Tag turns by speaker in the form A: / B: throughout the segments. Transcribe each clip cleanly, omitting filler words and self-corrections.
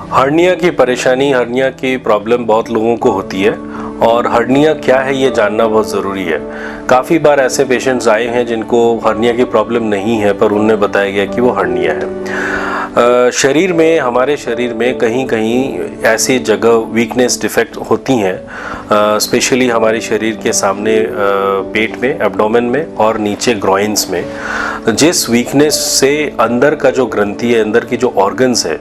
A: Hernia की परेशानी, hernia की प्रॉब्लम बहुत लोगों को होती है और हर्निया क्या है ये जानना बहुत ज़रूरी है। काफ़ी बार ऐसे पेशेंट्स आए हैं जिनको हर्निया की प्रॉब्लम नहीं है पर उन्हें बताया गया कि वो हर्निया है। शरीर में, हमारे शरीर में कहीं कहीं ऐसी जगह वीकनेस डिफेक्ट होती हैं, स्पेशली हमारे शरीर के सामने पेट में, एब्डोमेन में और नीचे ग्रॉइन्स में। जिस वीकनेस से अंदर का जो ग्रंथि है, अंदर की जो ऑर्गन्स है,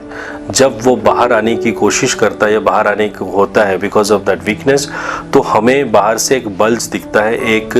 A: जब वो बाहर आने की कोशिश करता है या बाहर आने को होता है बिकॉज ऑफ दैट वीकनेस, तो हमें बाहर से एक बल्ज दिखता है, एक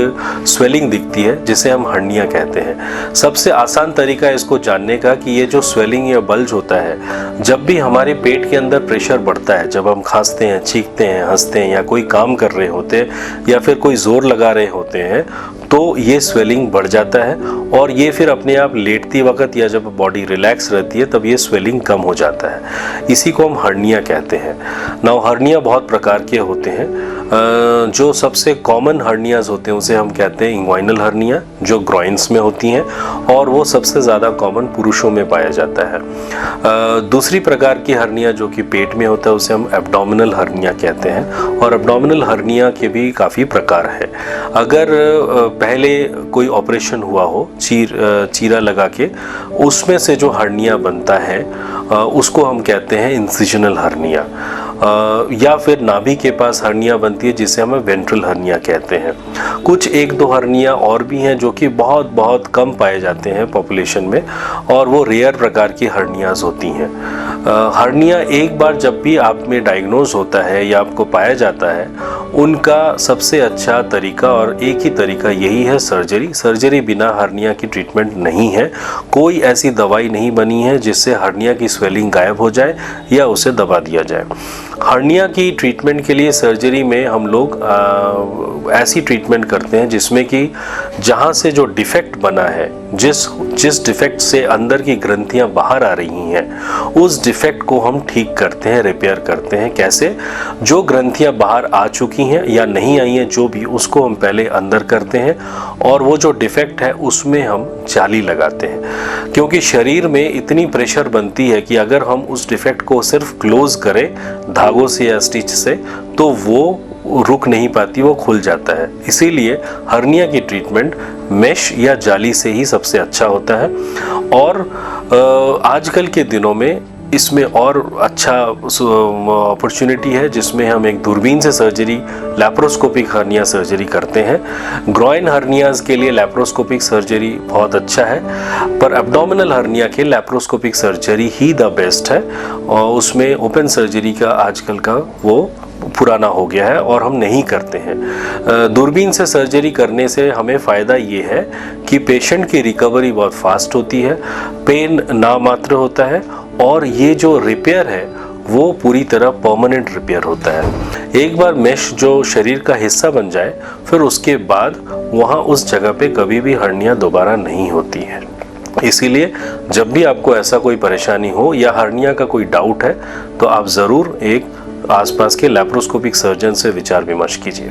A: स्वेलिंग दिखती है जिसे हम हर्निया कहते हैं। सबसे आसान तरीका है इसको जानने का कि ये जो स्वेलिंग या बल्ज होता है, जब भी हमारे पेट के अंदर प्रेशर बढ़ता है, जब हम खांसते हैं, चीखते हैं, हंसते हैं या कोई काम कर रहे होते हैं या फिर कोई जोर लगा रहे होते हैं, तो ये स्वेलिंग बढ़ जाता है और ये फिर अपने आप लेटती वक्त या जब बॉडी रिलैक्स रहती है तब ये स्वेलिंग कम हो जाता है। इसी को हम हर्निया कहते हैं। नाउ हर्निया बहुत प्रकार के होते हैं। जो सबसे कॉमन हर्नियाज होते हैं उसे हम कहते हैं इंग्वाइनल हर्निया, जो ग्रॉइन्स में होती हैं और वो सबसे ज़्यादा कॉमन पुरुषों में पाया जाता है। दूसरी प्रकार की हर्निया जो कि पेट में होता है उसे हम एब्डोमिनल हर्निया कहते हैं और एब्डोमिनल हर्निया के भी काफ़ी प्रकार है। अगर पहले कोई ऑपरेशन हुआ हो, चीरा लगा के, उसमें से जो हर्निया बनता है उसको हम कहते हैं इंसिजनल हर्निया, या फिर नाभि के पास हर्निया बनती है जिसे हम वेंट्रल हर्निया कहते हैं। कुछ एक दो हर्निया और भी हैं जो कि बहुत बहुत कम पाए जाते हैं पॉपुलेशन में और वो रेयर प्रकार की हर्नियाज होती हैं। हर्निया एक बार जब भी आप में डायग्नोज होता है या आपको पाया जाता है, उनका सबसे अच्छा तरीका और एक ही तरीका यही है सर्जरी। सर्जरी बिना हर्निया की ट्रीटमेंट नहीं है। कोई ऐसी दवाई नहीं बनी है जिससे हर्निया की स्वेलिंग गायब हो जाए या उसे दबा दिया जाए। हर्निया की ट्रीटमेंट के लिए सर्जरी में हम लोग ऐसी ट्रीटमेंट करते हैं जिसमें कि जहाँ से जो डिफेक्ट बना है, जिस डिफेक्ट से अंदर की ग्रंथियाँ बाहर आ रही हैं, उस डिफेक्ट को हम ठीक करते हैं, रिपेयर करते हैं। कैसे? जो ग्रंथियाँ बाहर आ चुकी हैं या नहीं आई हैं, जो भी, उसको हम पहले अंदर करते हैं और वो जो डिफेक्ट है उसमें हम जाली लगाते हैं। क्योंकि शरीर में इतनी प्रेशर बनती है कि अगर हम उस डिफेक्ट को सिर्फ क्लोज करें धागों से या स्टिच से, तो वो रुक नहीं पाती, वो खुल जाता है। इसीलिए हर्निया की ट्रीटमेंट मेश या जाली से ही सबसे अच्छा होता है। और आजकल के दिनों में इसमें और अच्छा अपॉर्चुनिटी है जिसमें हम एक दूरबीन से सर्जरी, लैप्रोस्कोपिक हर्निया सर्जरी करते हैं। ग्रॉइन हर्नियाज के लिए लैप्रोस्कोपिक सर्जरी बहुत अच्छा है, पर एब्डोमिनल हर्निया के laparoscopic surgery he the best है और उसमें ओपन सर्जरी का आजकल का वो पुराना हो गया है और हम नहीं करते हैं। दूरबीन से सर्जरी करने से हमें फ़ायदा ये है कि पेशेंट की रिकवरी बहुत फास्ट होती है, पेन नामात्र होता है और ये जो रिपेयर है वो पूरी तरह परमानेंट रिपेयर होता है। एक बार मेश जो शरीर का हिस्सा बन जाए, फिर उसके बाद वहाँ उस जगह पे कभी भी हर्निया दोबारा नहीं होती है। इसीलिए जब भी आपको ऐसा कोई परेशानी हो या हर्निया का कोई डाउट है, तो आप ज़रूर एक आसपास के लैप्रोस्कोपिक सर्जन से विचार विमर्श कीजिए।